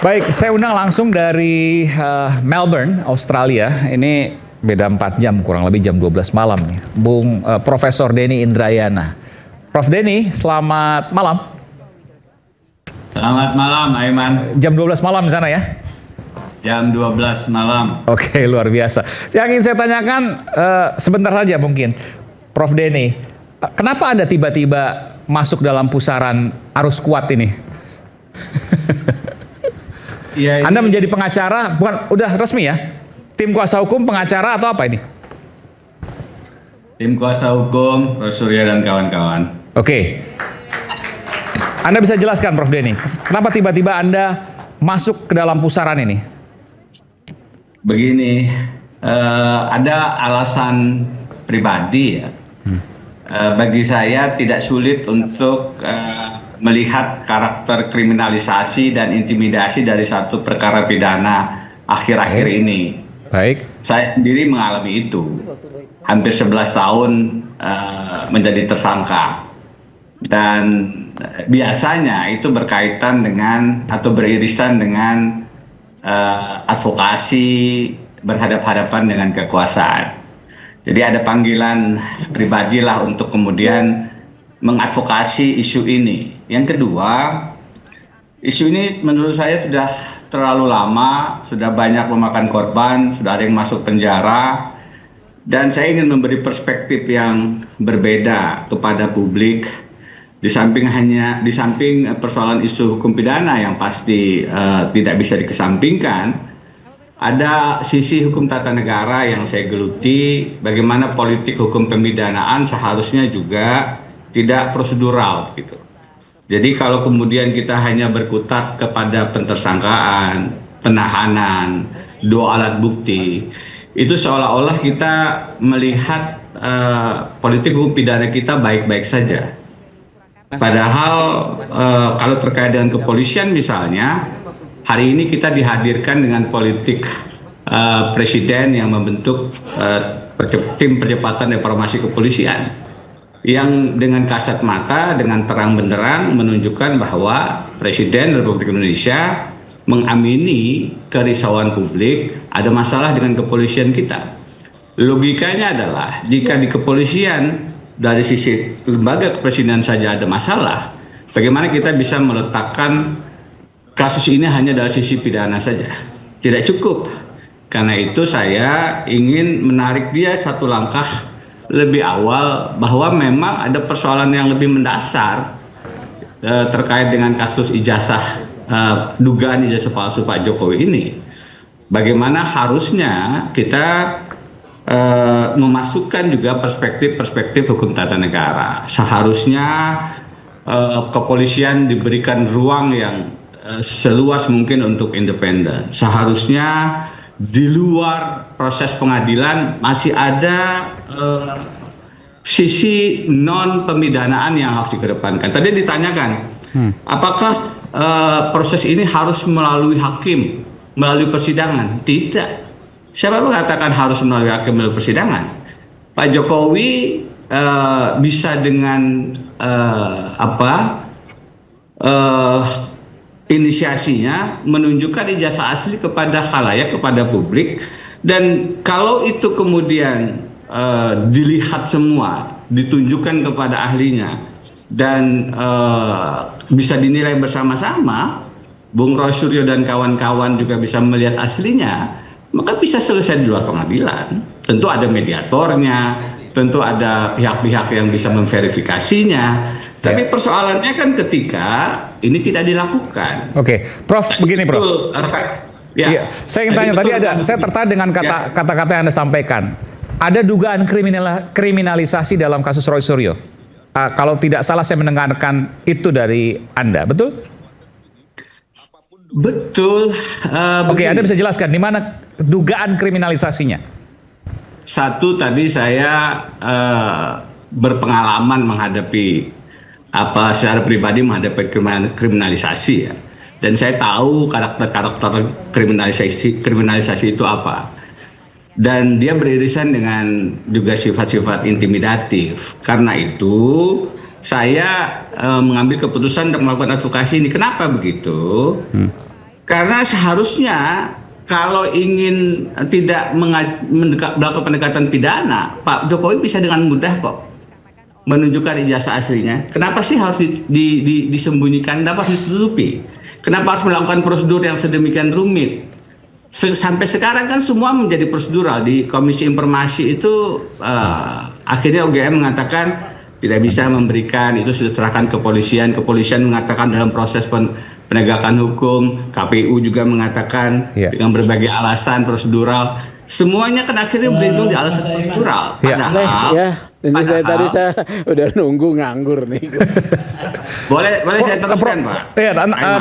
Baik, saya undang langsung dari Melbourne, Australia. Ini beda 4 jam, kurang lebih jam 12 malam nih. Profesor Denny Indrayana. Prof Denny, selamat malam. Selamat malam, Aiman. Jam 12 malam di sana ya? Jam 12 malam. Oke, luar biasa. Yang ingin saya tanyakan, sebentar saja mungkin, Prof Denny, kenapa Anda tiba-tiba masuk dalam pusaran arus kuat ini? Ya, Anda menjadi pengacara, bukan udah resmi ya? Tim kuasa hukum, pengacara atau apa ini? Tim kuasa hukum, Prof Surya dan kawan-kawan. Oke. Anda bisa jelaskan, Prof Denny, kenapa tiba-tiba Anda masuk ke dalam pusaran ini? Begini, ada alasan pribadi ya. Bagi saya tidak sulit untuk melihat karakter kriminalisasi dan intimidasi dari satu perkara pidana akhir-akhir ini. Baik. Saya sendiri mengalami itu. Hampir 11 tahun menjadi tersangka. Dan biasanya itu berkaitan dengan atau beririsan dengan advokasi berhadapan-hadapan dengan kekuasaan. Jadi ada panggilan pribadilah untuk kemudian mengadvokasi isu ini. Yang kedua, isu ini menurut saya sudah terlalu lama, sudah banyak memakan korban, sudah ada yang masuk penjara, dan saya ingin memberi perspektif yang berbeda kepada publik. Di samping persoalan isu hukum pidana yang pasti tidak bisa dikesampingkan, ada sisi hukum tata negara yang saya geluti, bagaimana politik hukum pemidanaan seharusnya juga tidak prosedural gitu. Jadi kalau kemudian kita hanya berkutat kepada pentersangkaan, penahanan, 2 alat bukti, itu seolah-olah kita melihat politik hukum pidana kita baik-baik saja. Padahal kalau terkait dengan kepolisian misalnya, hari ini kita dihadirkan dengan politik presiden yang membentuk tim percepatan reformasi kepolisian, yang dengan kasat mata, dengan terang benderang menunjukkan bahwa Presiden Republik Indonesia mengamini kerisauan publik ada masalah dengan kepolisian kita. Logikanya adalah jika di kepolisian dari sisi lembaga kepresidenan saja ada masalah, bagaimana kita bisa meletakkan kasus ini hanya dari sisi pidana saja? Tidak cukup. Karena itu saya ingin menarik dia satu langkah lebih awal, bahwa memang ada persoalan yang lebih mendasar terkait dengan kasus ijazah, dugaan ijazah palsu Pak Jokowi ini. Bagaimana harusnya kita memasukkan juga perspektif hukum tata negara. Seharusnya kepolisian diberikan ruang yang seluas mungkin untuk independen. Seharusnya di luar proses pengadilan masih ada sisi non pemidanaan yang harus dikedepankan. Tadi ditanyakan, apakah proses ini harus melalui hakim, melalui persidangan? Tidak. Siapa mengatakan harus melalui hakim, melalui persidangan? Pak Jokowi bisa dengan inisiasinya menunjukkan ijazah asli kepada khalayak, kepada publik, dan kalau itu kemudian dilihat semua, ditunjukkan kepada ahlinya, dan bisa dinilai bersama-sama, Bung Roy Suryo dan kawan-kawan juga bisa melihat aslinya, maka bisa selesai di luar pengadilan. Tentu ada mediatornya, tentu ada pihak-pihak yang bisa memverifikasinya. Tapi persoalannya kan ketika ini tidak dilakukan. Oke, Prof, begini Prof. Ya, saya ingin tanya saya tertarik dengan kata-kata yang Anda sampaikan. Ada dugaan kriminalisasi dalam kasus Roy Suryo. Kalau tidak salah saya mendengarkan itu dari Anda, betul? Betul. Oke, Anda bisa jelaskan di mana dugaan kriminalisasinya? Satu, tadi saya berpengalaman menghadapi secara pribadi menghadapi kriminalisasi ya, dan saya tahu karakter kriminalisasi itu apa, dan dia beririsan dengan juga sifat-sifat intimidatif. Karena itu saya mengambil keputusan untuk melakukan advokasi ini. Kenapa begitu? Karena seharusnya kalau ingin tidak melakukan pendekatan pidana, Pak Jokowi bisa dengan mudah kok menunjukkan ijazah aslinya. Kenapa sih harus disembunyikan? Kenapa harus ditutupi? Kenapa harus melakukan prosedur yang sedemikian rumit? Sampai sekarang kan semua menjadi prosedural. Di Komisi Informasi itu akhirnya UGM mengatakan tidak bisa memberikan, itu sudah serahkan kepolisian. Kepolisian mengatakan dalam proses penegakan hukum, KPU juga mengatakan dengan berbagai alasan prosedural. Semuanya kan akhirnya berlindung di alasan prosedural. Padahal, ini saya udah nunggu nganggur nih. boleh saya teruskan, Pak? Iya,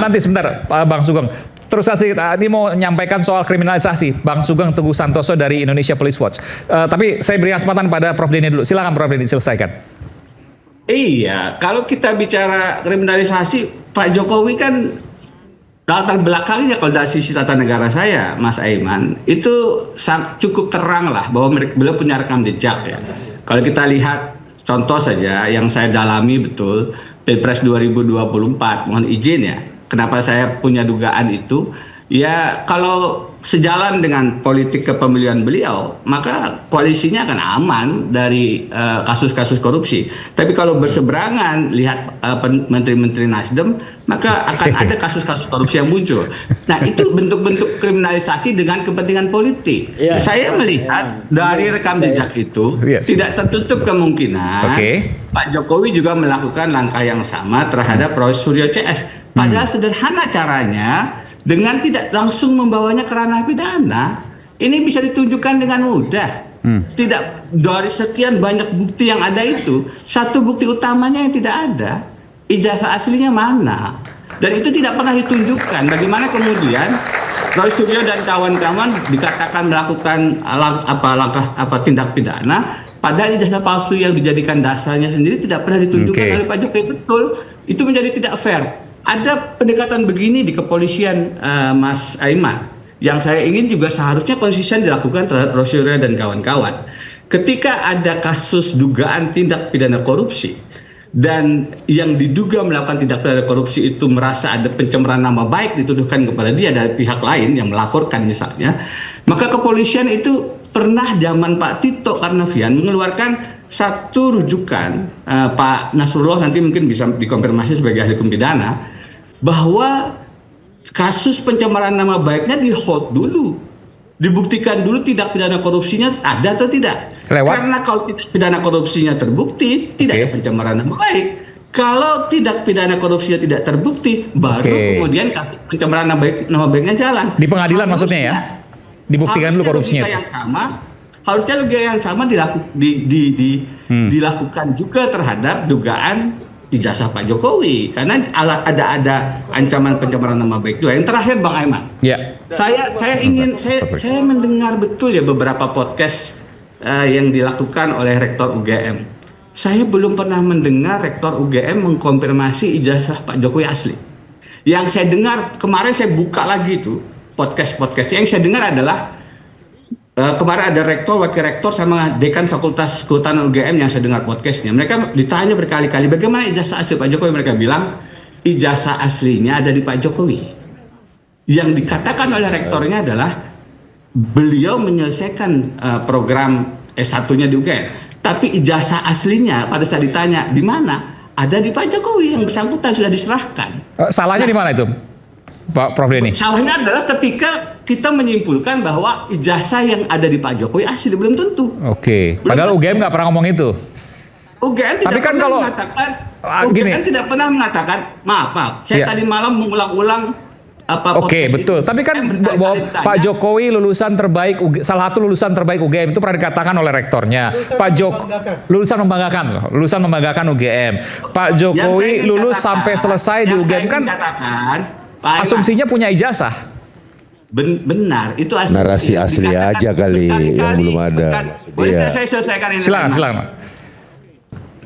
nanti sebentar, Pak Bang Sugeng. Terus ini mau menyampaikan soal kriminalisasi. Bang Sugeng Teguh Santoso dari Indonesia Police Watch. Tapi saya beri kesempatan pada Prof Denny dulu. Silakan Prof Denny, selesaikan. Iya, kalau kita bicara kriminalisasi, Pak Jokowi kan latar belakangnya kalau dari sisi tata negara saya, Mas Aiman, itu cukup terang lah bahwa beliau punya rekam jejak ya. Kalau kita lihat contoh saja yang saya dalami betul, Pilpres 2024, mohon izin ya, kenapa saya punya dugaan itu, ya kalau sejalan dengan politik kepemilian beliau, maka koalisinya akan aman dari kasus-kasus korupsi. Tapi kalau berseberangan, lihat menteri-menteri Nasdem, maka akan ada kasus-kasus korupsi yang muncul. Nah, itu bentuk-bentuk kriminalisasi dengan kepentingan politik. Saya melihat dari rekam jejak itu tidak tertutup kemungkinan Pak Jokowi juga melakukan langkah yang sama terhadap Prof. Suryo CS. Padahal sederhana caranya, dengan tidak langsung membawanya ke ranah pidana, ini bisa ditunjukkan dengan mudah. Tidak, dari sekian banyak bukti yang ada itu, satu bukti utamanya yang tidak ada, ijazah aslinya mana? Dan itu tidak pernah ditunjukkan. Bagaimana kemudian Roy Suryo dan kawan-kawan dikatakan melakukan langkah tindak pidana, padahal ijazah palsu yang dijadikan dasarnya sendiri tidak pernah ditunjukkan oleh Pak Jokowi. Betul, itu menjadi tidak fair. Ada pendekatan begini di kepolisian, Mas Aiman, yang saya ingin juga seharusnya konsisten dilakukan terhadap Roy Suryo dan kawan-kawan. Ketika ada kasus dugaan tindak pidana korupsi dan yang diduga melakukan tindak pidana korupsi itu merasa ada pencemaran nama baik dituduhkan kepada dia dari pihak lain yang melaporkan misalnya, maka kepolisian itu pernah zaman Pak Tito Karnavian mengeluarkan satu rujukan, Pak Nasrullah nanti mungkin bisa dikonfirmasi sebagai ahli hukum pidana, bahwa kasus pencemaran nama baiknya di hold dulu, dibuktikan dulu tindak pidana korupsinya ada atau tidak. Karena kalau tindak pidana korupsinya terbukti, tidak ada pencemaran nama baik. Kalau tindak pidana korupsinya tidak terbukti, baru kemudian kasus pencemaran nama baiknya jalan. Di pengadilan maksudnya ya? Dibuktikan dulu korupsinya. Harusnya logika yang sama dilakukan juga terhadap dugaan ijazah Pak Jokowi, karena ada ancaman pencemaran nama baik juga. Yang terakhir, Bang Aiman, saya mendengar betul ya beberapa podcast yang dilakukan oleh Rektor UGM. Saya belum pernah mendengar Rektor UGM mengkonfirmasi ijazah Pak Jokowi asli. Yang saya dengar kemarin, saya buka lagi itu podcast yang saya dengar adalah kemarin ada rektor, wakil rektor, sama dekan Fakultas Kehutanan UGM yang saya dengar podcastnya. Mereka ditanya berkali-kali bagaimana ijazah asli Pak Jokowi. Mereka bilang ijazah aslinya ada di Pak Jokowi. Yang dikatakan oleh rektornya adalah beliau menyelesaikan program S1-nya di UGM. Tapi ijazah aslinya pada saat ditanya di mana, ada di Pak Jokowi, yang bersangkutan sudah diserahkan. Salahnya di mana itu, Pak Prof Denny? Salahnya adalah ketika kita menyimpulkan bahwa ijazah yang ada di Pak Jokowi asli, belum tentu. Padahal UGM nggak pernah ngomong itu. UGM tidak pernah mengatakan, maaf, saya tadi malam mengulang-ulang betul. Tapi kan bahwa Pak Jokowi lulusan terbaik, salah satu lulusan terbaik UGM itu pernah dikatakan oleh rektornya. Lulusan membanggakan UGM. Pak Jokowi lulus sampai selesai di UGM kan asumsinya punya ijazah. Benar, itu asli. Narasi asli aja kali yang belum ada. Boleh saya selesaikan ini? Silakan.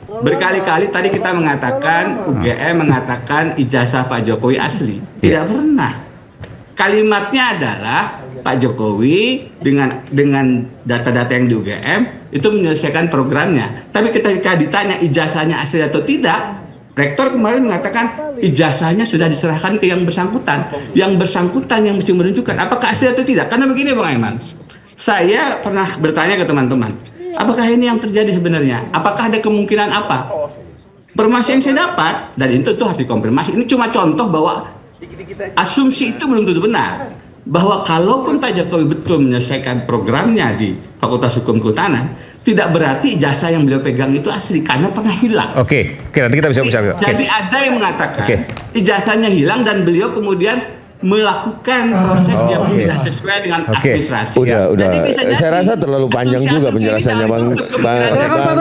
Berkali-kali tadi kita mengatakan, UGM mengatakan ijazah Pak Jokowi asli. Tidak pernah. Kalimatnya adalah Pak Jokowi dengan data-data yang di UGM itu menyelesaikan programnya. Tapi ketika ditanya ijazahnya asli atau tidak, Rektor kemarin mengatakan ijazahnya sudah diserahkan ke yang bersangkutan. Yang bersangkutan yang mesti menunjukkan apakah asli atau tidak. Karena begini Bang Aiman, saya pernah bertanya ke teman-teman, apakah ini yang terjadi sebenarnya? Apakah ada kemungkinan apa? Informasi yang saya dapat, dan itu harus dikonfirmasi. Ini cuma contoh bahwa asumsi itu belum tentu benar. Bahwa kalaupun Pak Jokowi betul menyelesaikan programnya di Fakultas Hukum Kehutanan, tidak berarti jasa yang beliau pegang itu asli karena pernah hilang. Oke, nanti kita bisa bicara. Jadi ada yang mengatakan ijazahnya hilang dan beliau kemudian melakukan proses yang tidak sesuai dengan administrasi. Udah. Saya rasa terlalu panjang juga penjelasannya Bang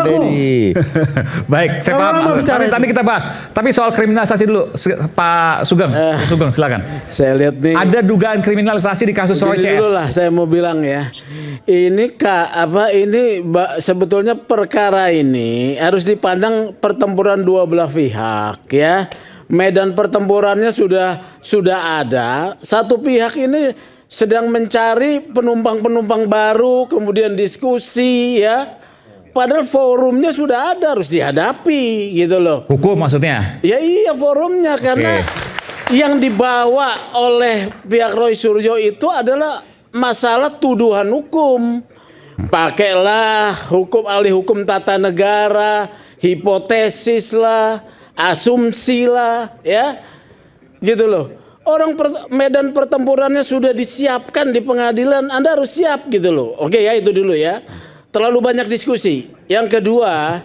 Denny. Baik, saya paham. Nanti kita bahas. Tapi soal kriminalisasi dulu, Pak Sugeng. Sugeng, silakan. Saya lihat nih. Ada dugaan kriminalisasi di kasus Roy CS. Dulu lah, saya mau bilang ya. Ini sebetulnya perkara ini harus dipandang pertempuran dua belah pihak ya. Medan pertempurannya sudah ada. Satu pihak ini sedang mencari penumpang-penumpang baru, kemudian diskusi ya. Padahal forumnya sudah ada, harus dihadapi gitu loh. Hukum maksudnya? Ya iya forumnya, karena yang dibawa oleh pihak Roy Suryo itu adalah masalah tuduhan hukum. Pakailah ahli hukum tata negara, hipotesis lah, asumsi lah, ya, gitu loh. Medan pertempurannya sudah disiapkan di pengadilan, Anda harus siap gitu loh. Oke ya, itu dulu ya. Terlalu banyak diskusi. Yang kedua,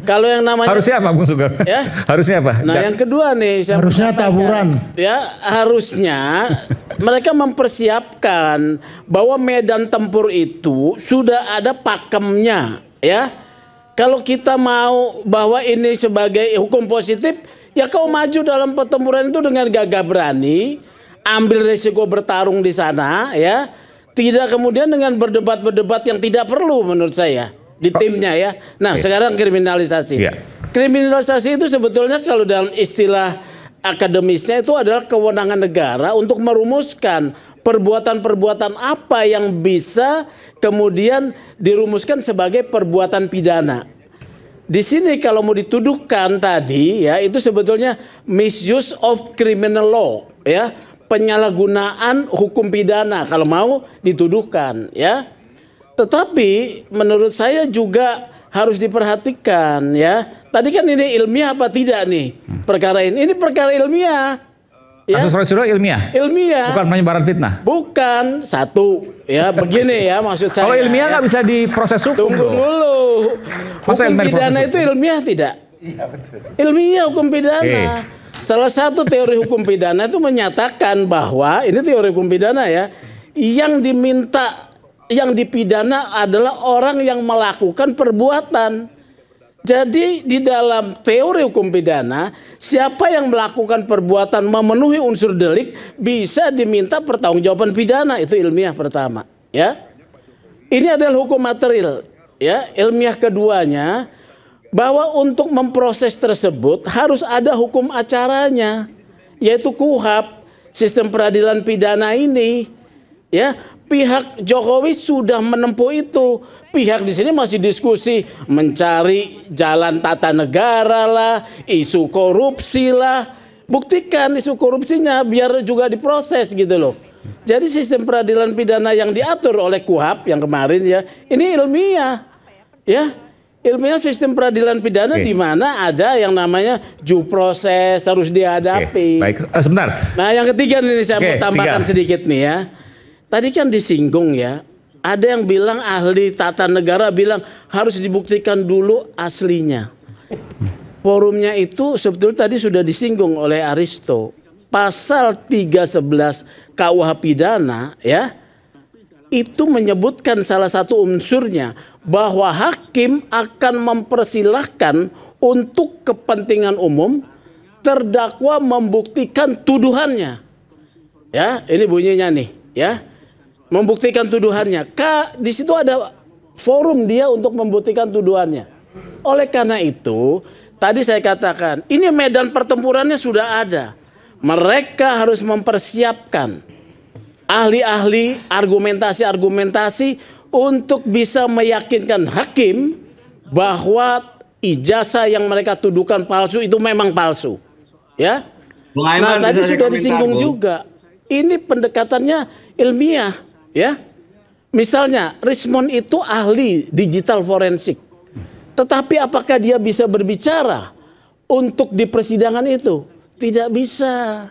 kalau yang namanya harusnya apa, Bung Sugeng? Ya? Harusnya apa? Nah, yang kedua nih, harusnya taburan. Ya, harusnya mereka mempersiapkan bahwa medan tempur itu sudah ada pakemnya, ya. Kalau kita mau bahwa ini sebagai hukum positif, ya kau maju dalam pertempuran itu dengan gagah berani, ambil resiko bertarung di sana, ya. Tidak kemudian dengan berdebat-berdebat yang tidak perlu menurut saya di timnya ya. Nah, sekarang kriminalisasi. Kriminalisasi itu sebetulnya kalau dalam istilah akademisnya itu adalah kewenangan negara untuk merumuskan perbuatan-perbuatan apa yang bisa kemudian dirumuskan sebagai perbuatan pidana. Di sini kalau mau dituduhkan tadi ya, itu sebetulnya misuse of criminal law ya, penyalahgunaan hukum pidana kalau mau dituduhkan ya. Tetapi menurut saya juga harus diperhatikan ya. Tadi kan ini ilmiah apa tidak nih perkara ini? Ini perkara ilmiah. Ya. Kasus Roy Suryo ilmiah? Ilmiah. Bukan penyebaran fitnah? Bukan. Satu. Ya begini ya maksud saya. Kalau ilmiah nggak bisa diproses hukum. Tunggu dulu. Hukum pidana itu ilmiah tidak? Iya betul. Ilmiah hukum pidana. Salah satu teori hukum pidana itu menyatakan bahwa, ini teori hukum pidana ya, yang dipidana adalah orang yang melakukan perbuatan. Jadi di dalam teori hukum pidana, siapa yang melakukan perbuatan memenuhi unsur delik bisa diminta pertanggungjawaban pidana. Itu ilmiah pertama, ya. Ini adalah hukum material, ya. Ilmiah keduanya, bahwa untuk memproses tersebut harus ada hukum acaranya, yaitu KUHP, sistem peradilan pidana ini, ya. Pihak Jokowi sudah menempuh itu. Pihak di sini masih diskusi mencari jalan tata negara lah, isu korupsi lah. Buktikan isu korupsinya biar juga diproses gitu loh. Jadi sistem peradilan pidana yang diatur oleh KUHP yang kemarin ya, ini ilmiah, ya. Ilmiah sistem peradilan pidana di mana ada yang namanya due process harus dihadapi. Baik, sebentar. Nah, yang ketiga nih saya mau tambahkan sedikit nih ya. Tadi kan disinggung ya, ada yang bilang ahli tata negara bilang harus dibuktikan dulu aslinya. Forumnya itu sebetulnya tadi sudah disinggung oleh Aristo. Pasal 311 KUH pidana ya, itu menyebutkan salah satu unsurnya bahwa hakim akan mempersilahkan untuk kepentingan umum terdakwa membuktikan tuduhannya. Ya, ini bunyinya nih, ya. Membuktikan tuduhannya. Di situ ada forum dia untuk membuktikan tuduhannya. Oleh karena itu, tadi saya katakan, ini medan pertempurannya sudah ada. Mereka harus mempersiapkan ahli-ahli, argumentasi-argumentasi untuk bisa meyakinkan hakim bahwa ijazah yang mereka tuduhkan palsu itu memang palsu. Ya. Bung Nah, Aiman, tadi bisa sudah komentar, disinggung Bung? juga. Ini pendekatannya ilmiah, ya. Misalnya, Rismond itu ahli digital forensik. Tetapi apakah dia bisa berbicara untuk di persidangan itu? Tidak bisa.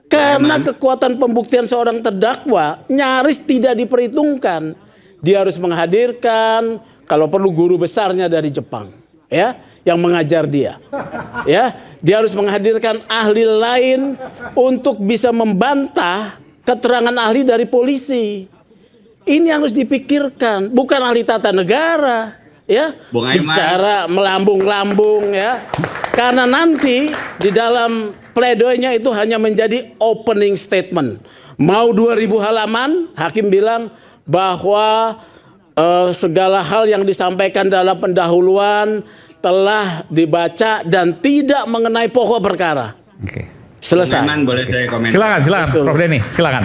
Karena kekuatan pembuktian seorang terdakwa nyaris tidak diperhitungkan. Dia harus menghadirkan kalau perlu guru besarnya dari Jepang, ya, yang mengajar dia. Ya, dia harus menghadirkan ahli lain untuk bisa membantah keterangan ahli dari polisi. Ini harus dipikirkan, bukan ahli tata negara, ya. Bung Aiman. Bicara melambung-lambung, ya. Karena nanti di dalam pledoinya itu hanya menjadi opening statement. Mau 2000 halaman, hakim bilang bahwa segala hal yang disampaikan dalam pendahuluan telah dibaca dan tidak mengenai pokok perkara. Oke. Selesai. Aiman, boleh saya komentar? Silakan, Betul. Prof Denny, silakan.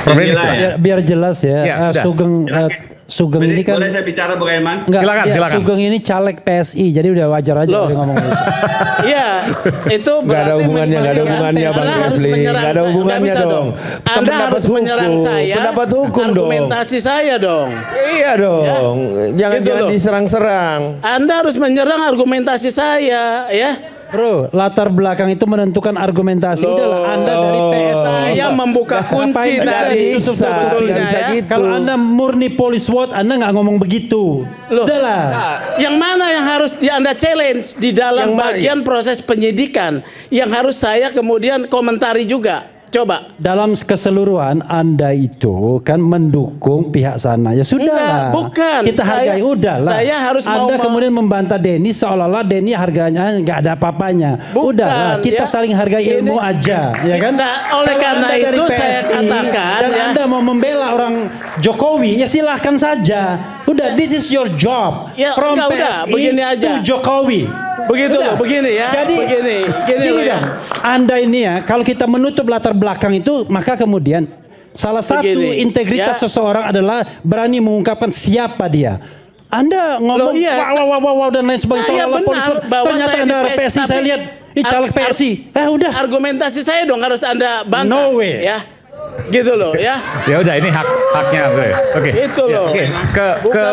Prof Denny, Inilah silakan. ya. Biar jelas ya, Ya, sudah. Sugeng Boleh, ini kan boleh saya bicara, Bung Aiman? enggak, Silakan, ya, silakan. Sugeng ini caleg PSI, jadi udah wajar aja Loh. dia ngomong gitu. Iya, itu Nggak ada berarti hubungannya, nggak ada hubungannya, Bang Anda harus Kefli. menyerang Nggak ada saya. hubungannya Nggak bisa dong. Anda Pendapat harus menyerang hukum. saya. Pendapat hukum dong. Argumentasi saya dong. Iya dong, jangan Gitu loh. diserang-serang. Anda harus menyerang argumentasi saya, ya. Bro, latar belakang itu menentukan argumentasi. Loh. Udahlah, Anda dari PSI. Saya membuka kunci Ngapain tadi bisa, sebetulnya, nggak bisa ya. gitu. Kalau Anda murni police what, Anda nggak ngomong begitu. Loh. Udahlah. Yang mana yang harus Anda challenge di dalam Yang mana? bagian proses penyidikan yang harus saya kemudian komentari juga. Coba. Dalam keseluruhan Anda itu kan mendukung pihak sana. Ya Enggak, sudahlah. bukan. Kita hargai, udahlah. Saya harus Anda mau kemudian membantah Denny seolah-olah Denny harganya nggak ada apa-apanya. Bukan, Udahlah, kita ya. saling hargai ilmu Ini- aja, ya kan? Nah, oleh Kalau karena Anda dari itu saya katakan, dan ya. Anda mau membela orang Jokowi, ya silahkan saja. Udah, this is your job. Ya, From enggak, udah, PSI begini aja. to Jokowi. Begitu Udah. loh, begini ya. Jadi Gini loh ya. dah. Anda ini ya, kalau kita menutup latar belakang itu, maka kemudian salah satu Begini, integritas ya. seseorang adalah berani mengungkapkan siapa dia. Anda ngomong Loh, iya. wow dan lain sebagainya. Saya seolah-olah benar polisi. bahwa Ternyata saya Anda di PSI, PSI, saya tapi lihat caleg PSI. Udah. Argumentasi saya dong harus Anda bantah. No way. Ya. Gitu loh, ya. Ya udah, ini haknya. Oke. Itu loh. Oke, ke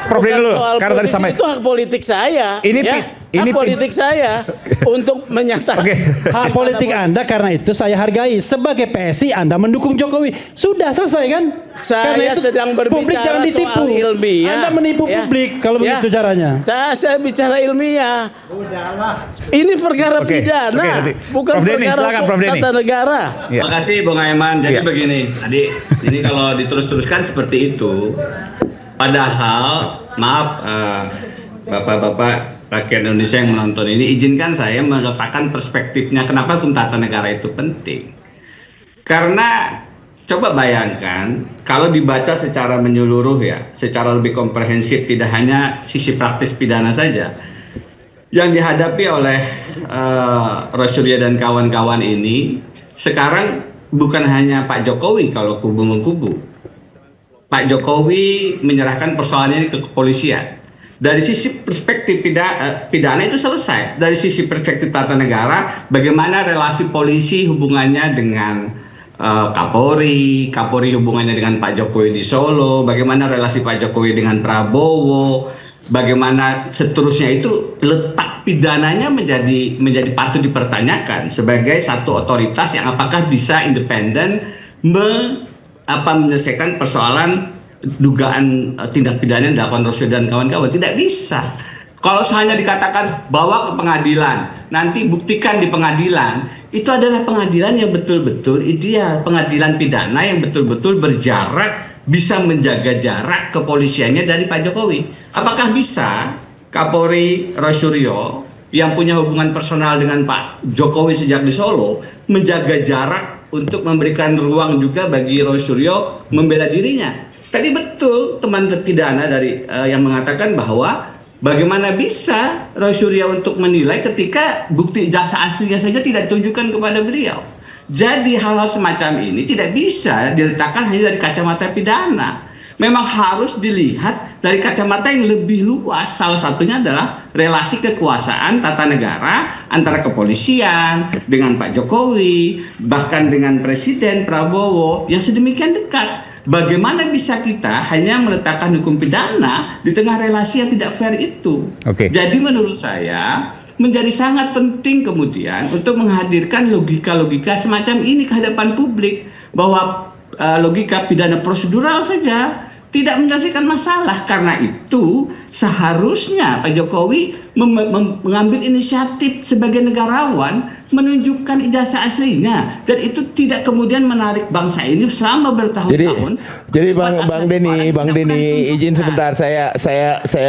Prof Denny dulu. soal Karena tadi posisi, sampai itu hak politik saya. Ini ya. ini hak politik saya untuk menyatakan. Oke. Hak politik Anda, karena itu saya hargai. Sebagai PSI Anda mendukung Jokowi. Sudah selesai kan? Saya Karena itu sedang publik berbicara jangan ditipu. soal ilmiah. Anda menipu Ya. publik kalau Ya. begitu caranya. Saya bicara ilmiah. Ini perkara Oke, pidana, oke, nanti. bukan Prof Denny, perkara silakan, Prof Denny. tata negara. Ya. Terima kasih Bung Aiman. Jadi Ya. begini, tadi ini kalau diterus-teruskan seperti itu, padahal maaf bapak-bapak rakyat Indonesia yang menonton ini, izinkan saya meletakkan perspektifnya kenapa hukum tata negara itu penting. Karena coba bayangkan kalau dibaca secara menyeluruh ya, secara lebih komprehensif, tidak hanya sisi praktis pidana saja. Yang dihadapi oleh Roy dan kawan-kawan ini sekarang bukan hanya Pak Jokowi kalau kubu-mengkubu. Pak Jokowi menyerahkan persoalannya ke kepolisian. Dari sisi perspektif pidana itu selesai. Dari sisi perspektif tata negara, bagaimana relasi polisi hubungannya dengan Kapolri hubungannya dengan Pak Jokowi di Solo, bagaimana relasi Pak Jokowi dengan Prabowo, bagaimana seterusnya, itu letak pidananya menjadi patut dipertanyakan sebagai satu otoritas yang apakah bisa independen menyelesaikan persoalan dugaan tindak pidana yang dilakukan Roy dan kawan-kawan. Tidak bisa. Kalau hanya dikatakan bawa ke pengadilan, nanti buktikan di pengadilan, itu adalah pengadilan yang betul-betul ideal, pengadilan pidana yang betul-betul berjarak, bisa menjaga jarak kepolisiannya dari Pak Jokowi. Apakah bisa Kapolri Roy Suryo yang punya hubungan personal dengan Pak Jokowi sejak di Solo menjaga jarak untuk memberikan ruang juga bagi Roy Suryo membela dirinya? Tadi betul teman terpidana dari yang mengatakan bahwa bagaimana bisa Roy Suryo untuk menilai ketika bukti jasa aslinya saja tidak ditunjukkan kepada beliau. Jadi hal-hal semacam ini tidak bisa diletakkan hanya dari kacamata pidana. Memang harus dilihat dari kacamata yang lebih luas. Salah satunya adalah relasi kekuasaan tata negara antara kepolisian dengan Pak Jokowi, bahkan dengan Presiden Prabowo yang sedemikian dekat. Bagaimana bisa kita hanya meletakkan hukum pidana di tengah relasi yang tidak fair itu? Jadi menurut saya menjadi sangat penting kemudian untuk menghadirkan logika-logika semacam ini ke hadapan publik, bahwa logika pidana prosedural saja tidak menyelesaikan masalah. Karena itu seharusnya Pak Jokowi mengambil inisiatif sebagai negarawan, menunjukkan ijazah aslinya, dan itu tidak kemudian menarik bangsa ini selama bertahun-tahun. Jadi Bang Denny, izin sebentar, saya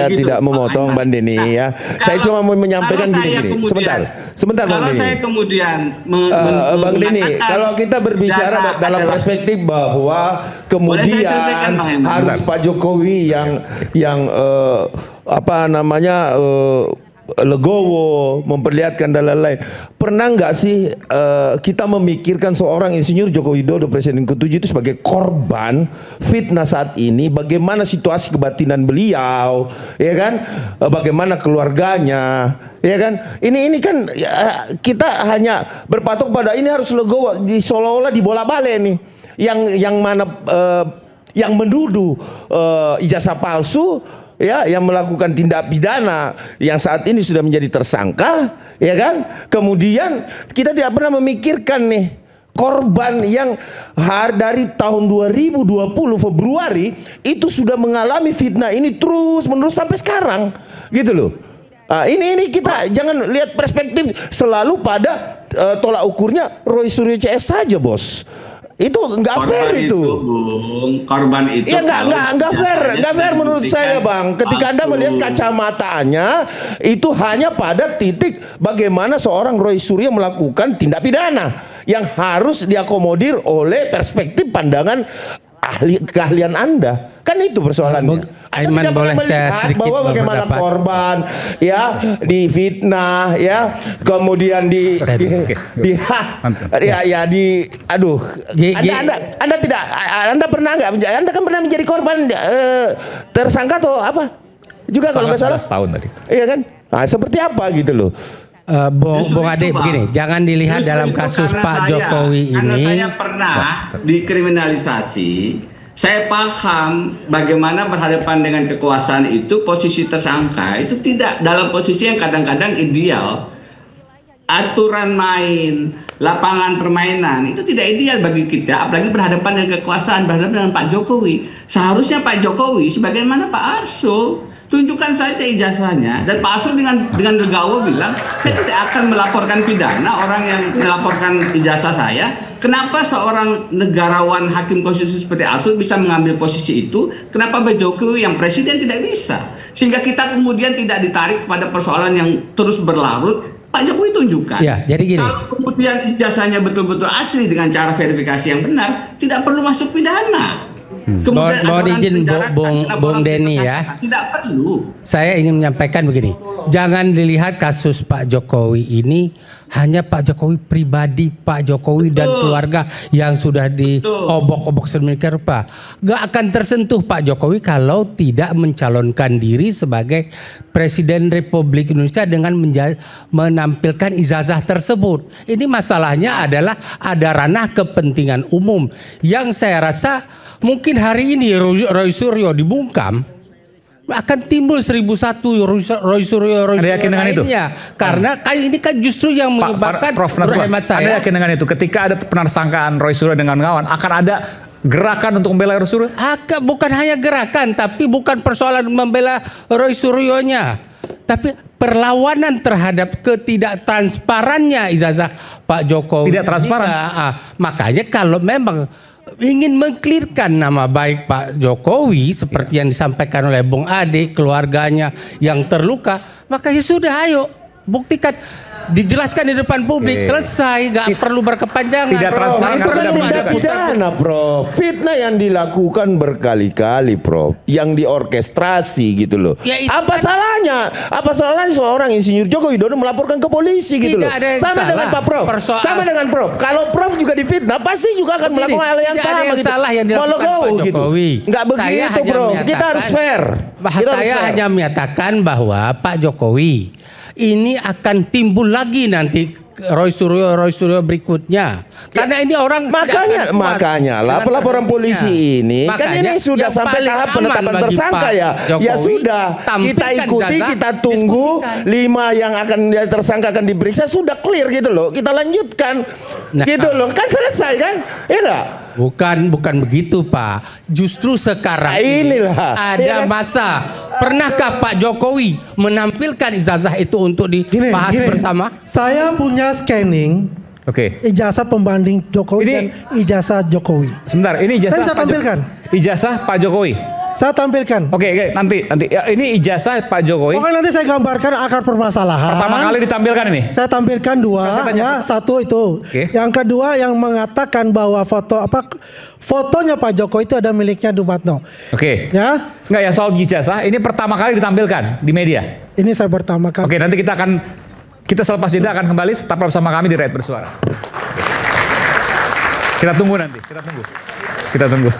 tidak memotong Bang Denny ya. Saya cuma mau menyampaikan gini. Sebentar Bang Denny. Saya kemudian Bang Denny, kalau kita berbicara dalam perspektif bahwa kemudian harus Pak Jokowi yang legowo, memperlihatkan dan lain-lain. Pernah nggak sih kita memikirkan seorang Insinyur Joko Widodo, Presiden ke-7 itu sebagai korban fitnah saat ini? Bagaimana situasi kebatinan beliau, ya kan? Bagaimana keluarganya, ya kan? Ini kan kita hanya berpatok pada ini harus legowo, seolah-olah dibola-balik nih. Yang mana yang menuduh ijazah palsu, ya, yang melakukan tindak pidana yang saat ini sudah menjadi tersangka, ya kan? Kemudian kita tidak pernah memikirkan nih korban yang dari tahun 2020 Februari itu sudah mengalami fitnah ini terus menerus sampai sekarang, gitu loh. Ini kita jangan lihat perspektif selalu pada tolak ukurnya Roy Suryo CS saja, bos. Itu nggak fair itu. Korban itu. Ya nggak fair menurut saya, Bang. Ketika Anda melihat kacamatanya itu hanya pada titik bagaimana seorang Roy Suryo melakukan tindak pidana yang harus diakomodir oleh perspektif pandangan keahlian Anda. Kan itu persoalannya. Aiman, boleh saya sedikit bahwa bagaimana korban ya difitnah, ya kemudian Anda pernah nggak, Anda kan pernah menjadi korban tersangka atau apa juga kalau nggak salah tahun tadi, iya kan? Seperti apa gitu loh. Bung Ade, begini, jangan dilihat dalam kasus Pak Jokowi ini. Karena saya pernah dikriminalisasi, saya paham bagaimana berhadapan dengan kekuasaan itu, posisi tersangka itu tidak dalam posisi yang kadang-kadang ideal. Aturan main, lapangan permainan itu tidak ideal bagi kita, apalagi berhadapan dengan kekuasaan, berhadapan dengan Pak Jokowi. Seharusnya Pak Jokowi sebagaimana Pak Arsul, tunjukkan saja ijazahnya, dan Pak Arsul dengan legowo bilang, saya tidak akan melaporkan pidana orang yang melaporkan ijazah saya. Kenapa seorang negarawan hakim konstitusi seperti Arsul bisa mengambil posisi itu? Kenapa Pak Jokowi yang presiden tidak bisa? Sehingga kita kemudian tidak ditarik pada persoalan yang terus berlarut. Pak Jokowi tunjukkan. Ya, jadi gini. Kalau kemudian ijazahnya betul-betul asli dengan cara verifikasi yang benar, tidak perlu masuk pidana. Mohon izin Bung Denny ya. Tidak perlu. Saya ingin menyampaikan begini. Jangan dilihat kasus Pak Jokowi ini hanya Pak Jokowi pribadi, Pak Jokowi dan keluarga yang sudah diobok-obok sedemikian rupa. Gak akan tersentuh Pak Jokowi kalau tidak mencalonkan diri sebagai Presiden Republik Indonesia dengan menampilkan ijazah tersebut. Ini masalahnya adalah ada ranah kepentingan umum yang saya rasa mungkin hari ini Roy Suryo dibungkam, akan timbul 1001 Roy Suryo lainnya. Karena kan ini kan justru yang menyebabkan, hemat saya. Anda yakin dengan itu? Ketika ada penersangkaan Roy Suryo dengan kawan, akan ada gerakan untuk membela Roy Suryo? Bukan hanya gerakan, tapi bukan persoalan membela Roy Suryonya, tapi perlawanan terhadap ketidaktransparannya ijazah Pak Jokowi. Tidak transparan. Makanya kalau memang ingin mengklirkan nama baik Pak Jokowi seperti yang disampaikan oleh Bung Ade, keluarganya yang terluka, maka ya sudah, ayo buktikan, dijelaskan di depan publik, selesai, nggak perlu berkepanjangan. Tidak transparan, itu kan tindak pidana, Prof. Fitnah yang dilakukan berkali-kali, Prof. Yang diorkestrasi gitu loh. Ya, apa salahnya? Apa salahnya seorang Insinyur Joko Widodo melaporkan ke polisi gitu loh? Sama dengan Pak Prof. Sama dengan Prof. Kalau Prof juga difitnah, pasti juga akan melakukan hal yang sama gitu. Salah yang dilakukan Pak Jokowi. Nggak begitu, Prof. Kita harus fair. Saya hanya menyatakan bahwa Pak Jokowi ini akan timbul lagi nanti Roy Suryo berikutnya. Karena ini orang makanya lah pelaporan polisi ini kan ini sudah sampai tahap penetapan tersangka ya. Ya sudah, kita ikuti, kita tunggu 5 yang akan tersangka akan diperiksa sudah clear gitu loh. Kita lanjutkan. Gitu loh. Kan selesai kan? Iya enggak? Bukan begitu Pak. Justru sekarang inilah ada masa. Pernahkah Pak Jokowi menampilkan ijazah itu untuk dibahas bersama? Saya punya scanning ijazah pembanding Jokowi dan ijazah Jokowi. Sebentar, ini ijazah saya tampilkan. Ijazah Pak Jokowi. Saya tampilkan. Oke, nanti. Ya, ini ijazah Pak Jokowi. Pokoknya nanti saya gambarkan akar permasalahan. Pertama kali ditampilkan ini. Saya tampilkan 2, ya, 1 itu. Yang kedua yang mengatakan bahwa fotonya Pak Jokowi itu ada miliknya Dumatno. Ya. Enggak, yang soal ijazah ini pertama kali ditampilkan di media. Ini saya pertama kali. Oke, nanti kita selepas jeda akan kembali tetap bersama kami di Rakyat Bersuara. Kita tunggu nanti, kita tunggu.